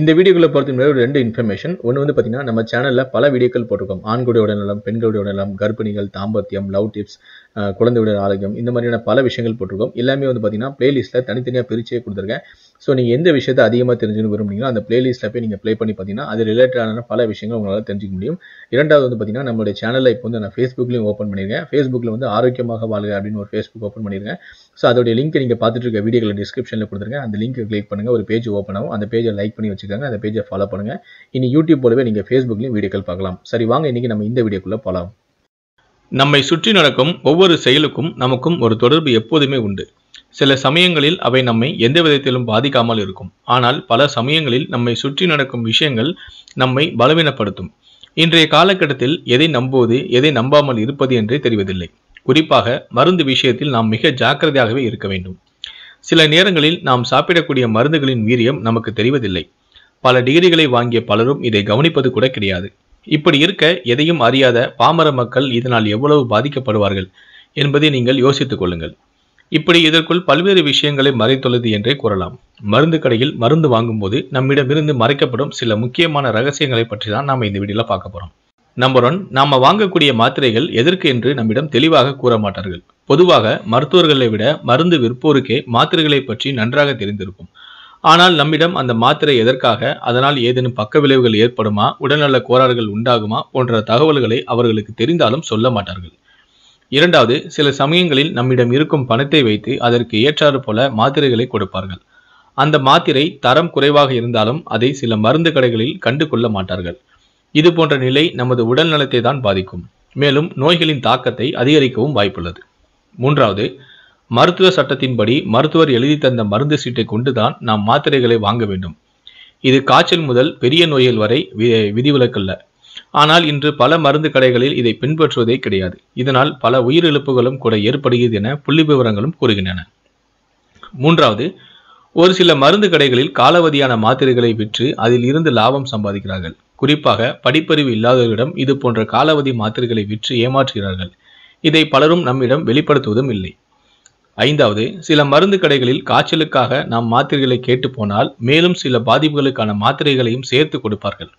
இந்த வீடியோக்குள்ள பொறுத்த முன்னாடி ஒரு 2 இன்ஃபர்மேஷன். ஒன்று வந்து பார்த்தீங்கன்னா, நம்ம சேனலில் பல வீடியோக்கள் போட்டிருக்கோம். ஆண்களுடைய உடல்நலம், பெண்களுடைய உடல்நலம், கர்ப்பிணிகள், தாம்பத்தியம், லவ் டிப்ஸ், குழந்தையுடைய ஆரோக்கியம், இந்த மாதிரியான பல விஷயங்கள் போட்டிருக்கோம். எல்லாமே வந்து பார்த்தீங்கன்னா பிளேலிஸ்ட்டில் தனித்தனியாக பிரிச்சே கொடுத்துருக்கேன். ஸோ நீங்கள் எந்த விஷயத்தை அதிகமாக தெரிஞ்சுக்கணும் விரும்புனீங்களோ அந்த பிளேலிஸ்ட்டில் போய் நீங்கள் ப்ளே பண்ணி பார்த்தீங்கன்னா அது ரிலேட்டடான பல விஷயங்கள் உங்களால் தெரிஞ்சுக்க முடியும். இரண்டாவது வந்து பார்த்தீங்கன்னா, நம்மளுடைய சேனலில் இப்போ வந்து நான் ஃபேஸ்புக்லையும் ஓப்பன் பண்ணியிருக்கேன். ஃபேஸ்புக்கில் வந்து ஆரோக்கியமாக வாழ்க அப்படின்னு ஒரு ஃபேஸ்புக் ஓப்பன் பண்ணியிருக்கேன். ஸோ அதோடைய லிங்க் நீங்கள் பார்த்துட்டு இருக்க வீடியோக்களை டிஸ்கிரிப்ஷனில் கொடுத்துருக்கேன். அந்த லிங்க் கிளிக் பண்ணுங்கள், ஒரு பேஜ் ஓப்பன் ஆகும். அந்த பேஜை லைக் பண்ணி வச்சுக்கோங்க, அந்த பேஜை ஃபாலோ பண்ணுங்கள். இனி யூடியூப் போலவே நீங்கள் ஃபேஸ்புக்லையும் வீடியோக்கள் பார்க்கலாம். சரி, வாங்க இன்னைக்கு நம்ம இந்த வீடியோக்குள்ளே போகலாம். நம்மை சுற்றி நடக்கும் ஒவ்வொரு செயலுக்கும் நமக்கும் ஒரு தொடர்பு எப்போதுமே உண்டு. சில சமயங்களில் அவை நம்மை எந்த விதத்திலும் பாதிக்காமல் இருக்கும். ஆனால் பல சமயங்களில் நம்மை சுற்றி நடக்கும் விஷயங்கள் நம்மை பலவீனப்படுத்தும். இன்றைய காலகட்டத்தில் எதை நம்புவது, எதை நம்பாமல் இருப்பது என்றே தெரிவதில்லை. குறிப்பாக மருந்து விஷயத்தில் நாம் மிக ஜாக்கிரதையாகவே இருக்க வேண்டும். சில நேரங்களில் நாம் சாப்பிடக்கூடிய மருந்துகளின் வீரியம் நமக்கு தெரிவதில்லை. பல டிகிரிகளை வாங்கிய பலரும் இதை கவனிப்பது கூட கிடையாது. இப்படி இருக்க எதையும் அறியாத பாமர மக்கள் இதனால் எவ்வளவு பாதிக்கப்படுவார்கள் என்பதை நீங்கள் யோசித்துக் கொள்ளுங்கள். இப்படி இதற்குள் பல்வேறு விஷயங்களை மறைத்துள்ளது என்றே கூறலாம். மருந்து கடையில் மருந்து வாங்கும்போது நம்மிடமிருந்து மறைக்கப்படும் சில முக்கியமான ரகசியங்களை பற்றி தான் நாம் இந்த வீடியோல பார்க்க போறோம். நம்பர் 1, நாம வாங்கக்கூடிய மாத்திரைகள் எதற்கு என்று நம்மிடம் தெளிவாக கூற மாட்டார்கள். பொதுவாக மருத்துவர்களை விட மருந்து விற்போருக்கே மாத்திரைகளை பற்றி நன்றாக தெரிந்திருக்கும். ஆனால் நம்மிடம் அந்த மாத்திரை எதற்காக, அதனால் ஏதேனும் பக்க விளைவுகள் ஏற்படுமா, உடல்நல கோளாறுகள் உண்டாகுமா போன்ற தகவல்களை அவர்களுக்கு தெரிந்தாலும் சொல்ல மாட்டார்கள். இரண்டாவது, சில சமயங்களில் நம்மிடம் இருக்கும் பணத்தை வைத்து அதற்கு ஏற்றாறு போல மாத்திரைகளை கொடுப்பார்கள். அந்த மாத்திரை தரம் குறைவாக இருந்தாலும் அதை சில மருந்து கடைகளில் கண்டு கொள்ள மாட்டார்கள். இது போன்ற நிலை நமது உடல் நலத்தை தான் பாதிக்கும். மேலும் நோய்களின் தாக்கத்தை அதிகரிக்கவும் வாய்ப்புள்ளது. மூன்றாவது, மருத்துவ சட்டத்தின்படி மருத்துவர் எழுதி தந்த மருந்து சீட்டை கொண்டுதான் நாம் மாத்திரைகளை வாங்க வேண்டும். இது காய்ச்சல் முதல் பெரிய நோய்கள் வரை விதிவிலக்கல்ல. ஆனால் இன்று பல மருந்து கடைகளில் இதை பின்பற்றுவதே கிடையாது. இதனால் பல உயிரிழப்புகளும் கூட ஏற்படுகிறது என புள்ளி விவரங்களும் கூறுகின்றன. மூன்றாவது, ஒரு சில மருந்து கடைகளில் காலாவதியான மாத்திரைகளை விற்று அதில் இருந்து லாபம் சம்பாதிக்கிறார்கள். குறிப்பாக படிப்பறிவு இல்லாதவர்களிடம் இது போன்ற காலாவதி மாத்திரைகளை விற்று ஏமாற்றுகிறார்கள். இதை பலரும் நம்மிடம் வெளிப்படுத்துவதும் இல்லை. ஐந்தாவது, சில மருந்து கடைகளில் காய்ச்சலுக்காக நாம் மாத்திரைகளை கேட்டு போனால் மேலும் சில பாதிப்புகளுக்கான மாத்திரைகளையும் சேர்த்து கொடுப்பார்கள்.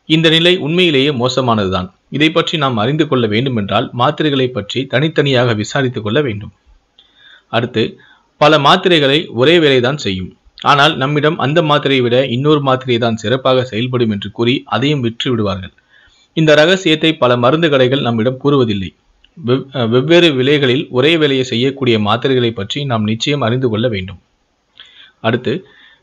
இந்த நிலை உண்மையிலேயே மோசமானதுதான். இதை பற்றி நாம் அறிந்து கொள்ள வேண்டுமென்றால் மாத்திரைகளை பற்றி தனித்தனியாக விசாரித்துக் கொள்ள வேண்டும். அடுத்து, பல மாத்திரைகளை ஒரே வேலைதான் செய்யும். ஆனால் நம்மிடம் அந்த மாத்திரையை விட இன்னொரு மாத்திரை தான் சிறப்பாக செயல்படும் என்று கூறி அதையும் விற்று விடுவார்கள். இந்த ரகசியத்தை பல மருந்து கடைகள் நம்மிடம் கூறுவதில்லை. வெவ்வேறு விலைகளில் ஒரே வேலையை செய்யக்கூடிய மாத்திரைகளை பற்றி நாம் நிச்சயம் அறிந்து கொள்ள வேண்டும். அடுத்து,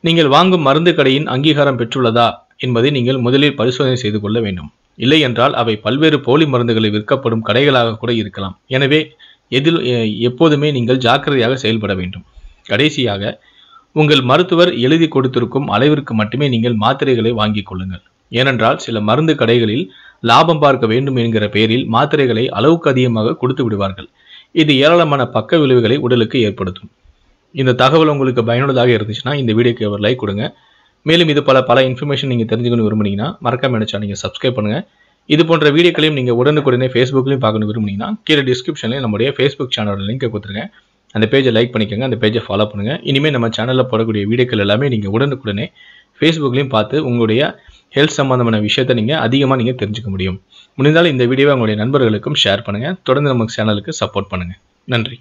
நீங்கள் வாங்கும் மருந்து கடையின் அங்கீகாரம் பெற்றுள்ளதா என்பதை நீங்கள் முதலில் பரிசோதனை செய்து கொள்ள வேண்டும். இல்லை என்றால் அவை பல்வேறு போலி மருந்துகளை விற்கப்படும் கடைகளாக கூட இருக்கலாம். எனவே எப்போதுமே நீங்கள் ஜாக்கிரதையாக செயல்பட வேண்டும். கடைசியாக, உங்கள் மருத்துவர் எழுதி கொடுத்திருக்கும் அளவிற்கு மட்டுமே நீங்கள் மாத்திரைகளை வாங்கிக் கொள்ளுங்கள். ஏனென்றால் சில மருந்து கடைகளில் லாபம் பார்க்க வேண்டும் என்கிற பெயரில் மாத்திரைகளை அளவுக்கு அதிகமாக கொடுத்து விடுவார்கள். இது ஏராளமான பக்க விளைவுகளை உடலுக்கு ஏற்படுத்தும். இந்த தகவல் உங்களுக்கு பயனுள்ளதாக இருந்துச்சுன்னா இந்த வீடியோக்கு ஒரு லைக் கொடுங்க. மேலும் இது பல இன்ஃபர்மேஷன் நீங்கள் தெரிஞ்சுக்கணும் விரும்புனீங்கன்னா மறக்காம என்ன சேனலை சப்ஸ்கிரைப் பண்ணுங்க. இது போன்ற வீடியோக்களையும் நீங்கள் உடனுக்குடனே ஃபேஸ்புக்லையும் பார்க்கணும் விரும்புனீங்கன்னா கீழே டிஸ்கிரிப்ஷனில் நம்முடைய ஃபேஸ்புக் சேனலோட லிங்கை கொடுத்துருங்க. அந்த பேஜை லைக் பண்ணிக்கோங்க, அந்த பேஜை ஃபாலோ பண்ணுங்க. இனிமேல் நம்ம சேனலில் போடக்கூடிய வீடியோக்கள் எல்லாமே நீங்கள் உடனுக்குடனே ஃபேஸ்புக்லையும் பார்த்து உங்களுடைய ஹெல்த் சம்பந்தமான விஷயத்தை நீங்கள் அதிகமாக தெரிஞ்சுக்க முடியும். முடிந்தாலும் இந்த வீடியோவை உங்களுடைய நண்பர்களுக்கும் ஷேர் பண்ணுங்கள். தொடர்ந்து நம்ம சேனலுக்கு சப்போர்ட் பண்ணுங்கள். நன்றி.